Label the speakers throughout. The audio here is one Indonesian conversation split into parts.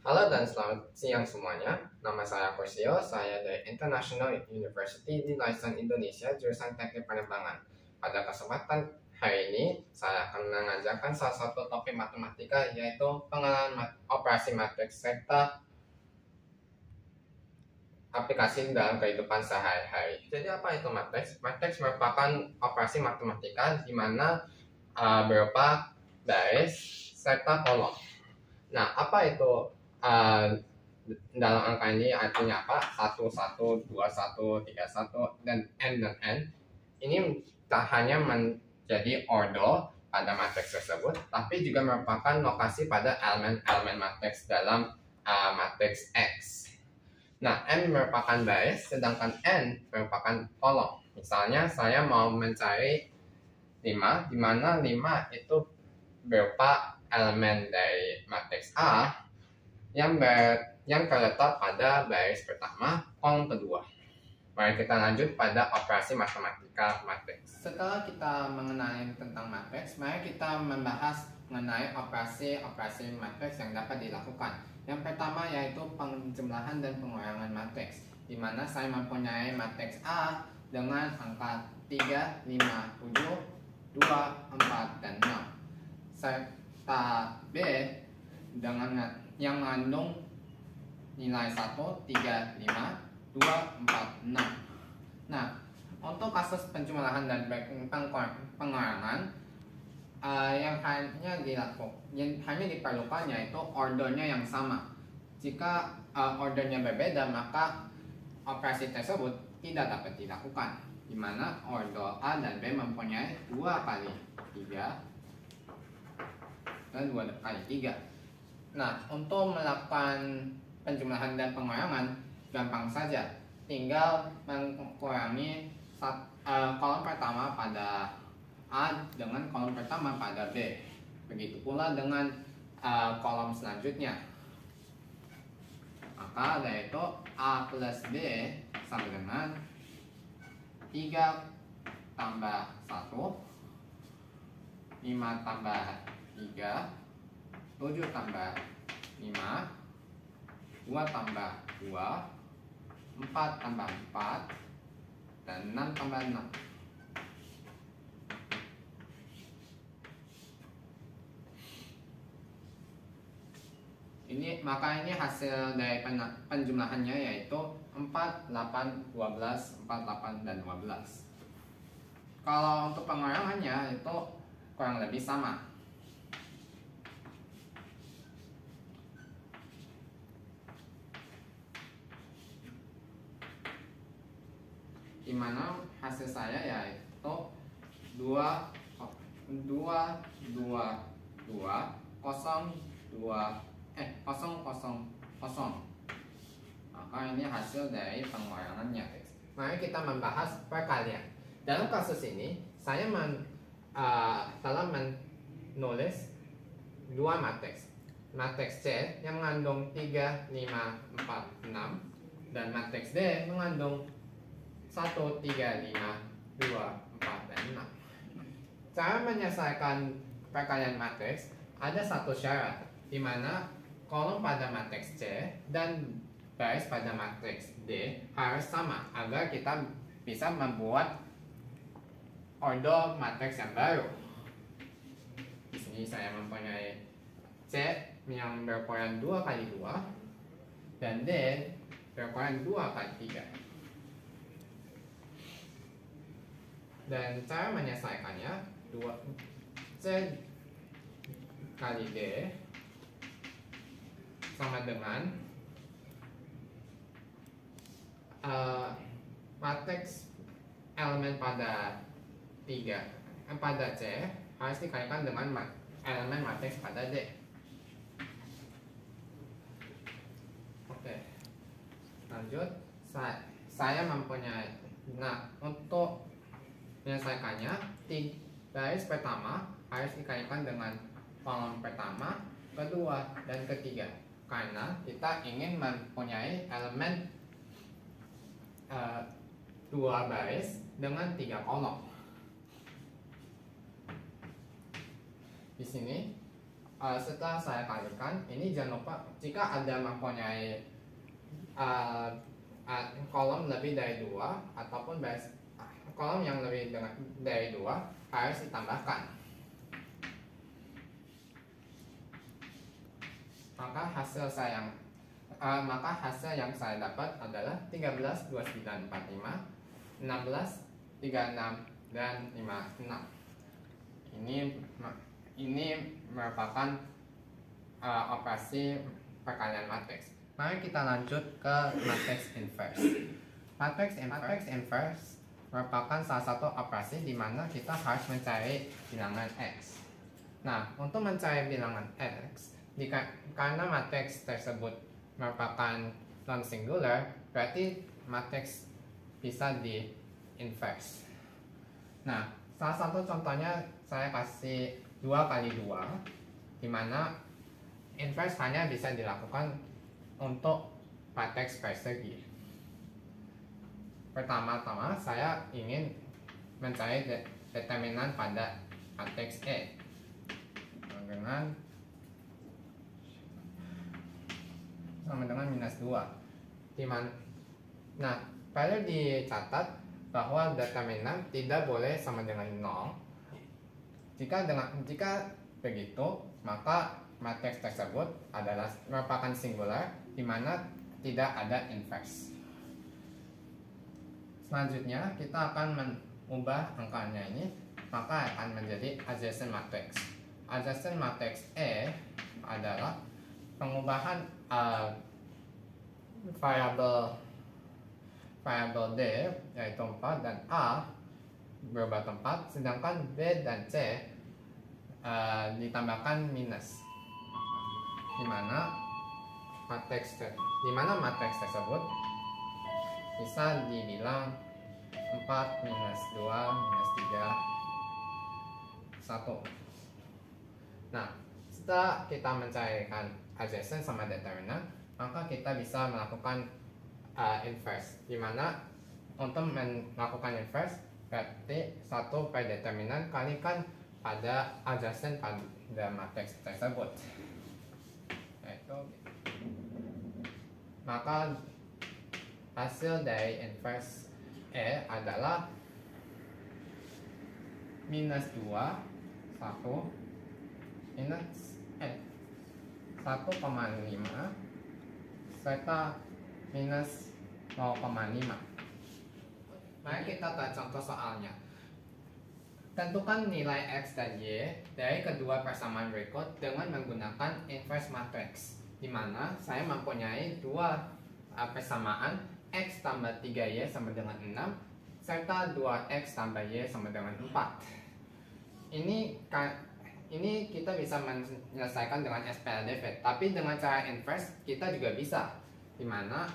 Speaker 1: Halo dan selamat siang semuanya. Nama saya Kosio, saya dari International University di Lisan Indonesia, jurusan Teknik Penerbangan. Pada kesempatan hari ini, saya akan mengajarkan salah satu topik matematika, yaitu pengenalan operasi matriks serta aplikasi dalam kehidupan sehari-hari. Jadi apa itu matriks? Matriks merupakan operasi matematika di mana berupa baris serta kolom. Nah, apa itu dalam angka ini artinya apa? 1, 1, 2, 1, 3, 1, dan N. Ini tak hanya menjadi ordo pada matriks tersebut, tapi juga merupakan lokasi pada elemen-elemen matriks dalam matriks X. Nah, M merupakan baris, sedangkan N merupakan kolom. Misalnya, saya mau mencari 5, di mana 5 itu berupa elemen dari matriks A yang terletak pada baris pertama, kolom kedua. Mari kita lanjut pada operasi matematika matriks. Setelah kita mengenai tentang matriks, mari kita membahas mengenai operasi matriks yang dapat dilakukan. Yang pertama yaitu penjumlahan dan pengurangan matriks, di mana saya mempunyai matriks A dengan angka 3, 5, 7, 2, 4, dan 6. Serta B dengan yang mengandung nilai 1, 3, 5, 2, 4, 6. Nah, untuk kasus penjumlahan dan pengurangan yang hanya diperlukan yaitu ordernya yang sama. Jika ordernya berbeda, maka operasi tersebut tidak dapat dilakukan, di mana order A dan B mempunyai 2 kali 3 dan 2 kali 3. Nah, untuk melakukan penjumlahan dan pengurangan gampang saja, tinggal mengurangi kolom pertama pada A dengan kolom pertama pada B. Begitu pula dengan kolom selanjutnya. Maka yaitu A plus B sama dengan 3 tambah 1, 5 tambah 3, 7 tambah 5, 2 tambah 2, 4 tambah 4, dan 6 tambah 6. Maka ini hasil dari penjumlahannya yaitu 4, 8, 12, 4, 8, dan 12. Kalau untuk pengurangannya itu kurang lebih sama. Di mana hasil saya yaitu 2, 2, 2, 2, 0, 0. Maka ini hasil dari pengurangannya. Mari kita membahas perkalian. Dalam kasus ini, saya telah menulis 2 matriks. Matriks C yang mengandung 3, 5, 4, 6, dan matriks D mengandung 1, 3, 5, 2, 4, dan 6. Cara menyelesaikan perkalian matriks ada satu syarat, di mana kolom pada matriks C dan baris pada matriks D harus sama agar kita bisa membuat order matriks yang baru. Di sini saya mempunyai C yang berukuran 2 kali 2 dan D berukuran 2 kali 3. Dan cara menyelesaikannya, C kali D sama dengan matriks elemen pada pada C harus dikalikan dengan elemen matriks pada D. Oke, lanjut. Saya mempunyai, untuk menyelesaikannya, baris pertama harus dikalikan dengan kolom pertama, kedua, dan ketiga, karena kita ingin mempunyai elemen 2 baris dengan 3 kolom. Di sini setelah saya kalikan, ini jangan lupa jika Anda mempunyai kolom lebih dari 2 ataupun kolom yang lebih dari 2 harus ditambahkan. Maka hasil yang saya dapat adalah 13, 29, 45, 16, 36, dan 56. Ini merupakan operasi perkalian matriks. Mari kita lanjut ke matriks inverse. Matriks inverse merupakan salah satu operasi di mana kita harus mencari bilangan x. Nah, untuk mencari bilangan x, karena matriks tersebut merupakan non-singular, berarti matriks bisa di inverse. Nah, salah satu contohnya saya kasih 2 kali 2, di mana inverse hanya bisa dilakukan untuk matriks persegi. Pertama-tama saya ingin mencari determinan pada matriks E dengan sama dengan minus 2. Nah, perlu dicatat bahwa determinan tidak boleh sama dengan 0. Jika begitu, maka matriks tersebut merupakan singular di mana tidak ada inverse. Selanjutnya kita akan mengubah angkanya ini, maka akan menjadi adjacent matrix. Adjacent matrix E adalah pengubahan variabel D yaitu 4 dan A berubah tempat, sedangkan B dan C ditambahkan minus, di mana matriks tersebut bisa dibilang 4 minus 2 minus 3 1. Nah, setelah kita mencarikan adjacent sama determinan, maka kita bisa melakukan inverse, di mana untuk melakukan inverse berarti 1 per determinan kalikan pada adjacent pada matriks tersebut. Maka hasil dari inverse E adalah minus 2, 1, minus 1,5 serta minus 0,5. Mari kita lihat contoh soalnya. Tentukan nilai X dan Y dari kedua persamaan berikut dengan menggunakan inverse matrix, di mana saya mempunyai dua persamaan X tambah 3Y sama dengan 6 serta 2X tambah Y sama dengan 4. Ini kita bisa menyelesaikan dengan SPLDV, tapi dengan cara inverse kita juga bisa, di mana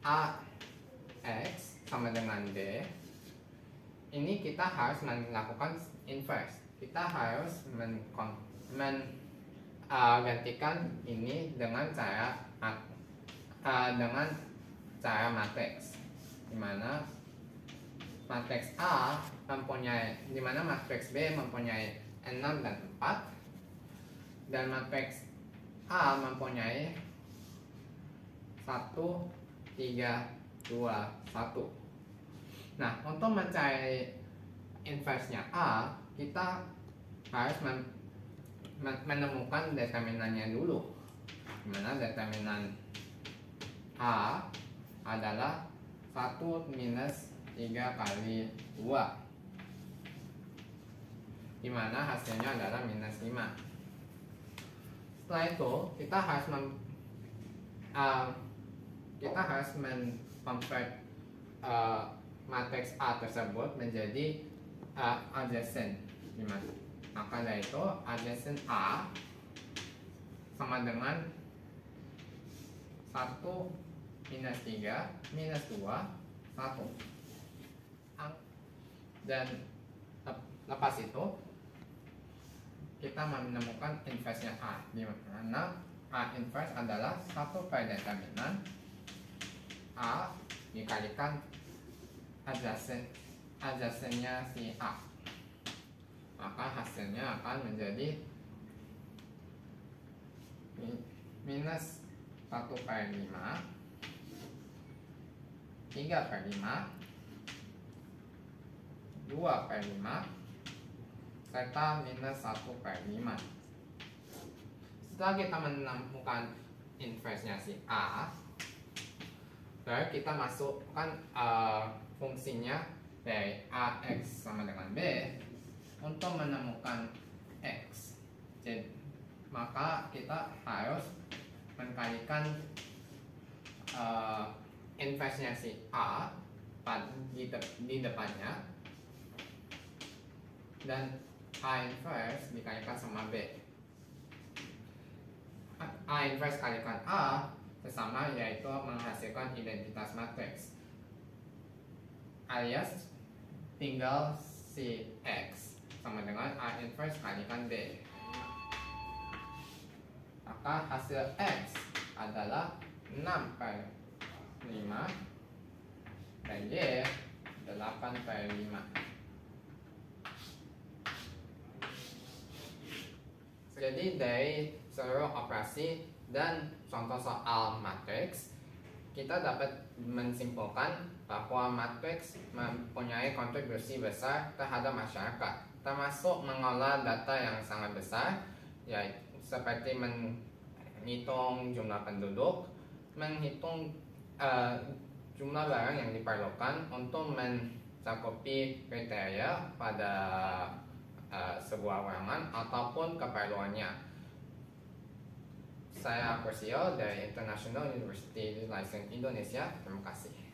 Speaker 1: AX sama dengan D. Ini kita harus melakukan inverse. Kita harus menggantikan ini dengan cara matriks, di mana matriks A di mana matriks B mempunyai 6 dan 4, dan matriks A mempunyai 1, 3, 2, 1. Nah, untuk mencari inverse-nya A, kita harus menemukan determinannya dulu, di mana determinan A adalah 1 minus 3 kali 2, di mana hasilnya adalah minus 5. Setelah itu kita harus convert matriks A tersebut menjadi adjacent. Maka dari itu adjacent A sama dengan 1 minus 3 minus 2 1. Dan lepas itu kita menemukan inverse-nya A, di mana A inverse adalah 1 per determinan A dikalikan adjacent-nya si A. Maka hasilnya akan menjadi minus 1/5, 3/5, 2/5, serta minus 1/5. Setelah kita menemukan inverse-nya si A, lalu kita masukkan fungsinya dari AX sama dengan B untuk menemukan X. Jadi, maka kita harus mengkalikan inverse-nya si A di depannya, dan A inverse dikalikan sama B. A inverse kalikan A sesama, yaitu menghasilkan identitas matriks, alias tinggal si X sama dengan A inverse kalikan B. Maka hasil X adalah 6/5 dan Y 8/5. Jadi dari seluruh operasi dan contoh soal matriks, kita dapat menyimpulkan bahwa matriks mempunyai kontribusi besar terhadap masyarakat, termasuk mengolah data yang sangat besar, yaitu seperti menghitung jumlah penduduk, menghitung jumlah barang yang diperlukan untuk mencakupi kriteria pada sebuah ruangan ataupun keperluannya. Saya Persio dari International University License Indonesia. Terima kasih.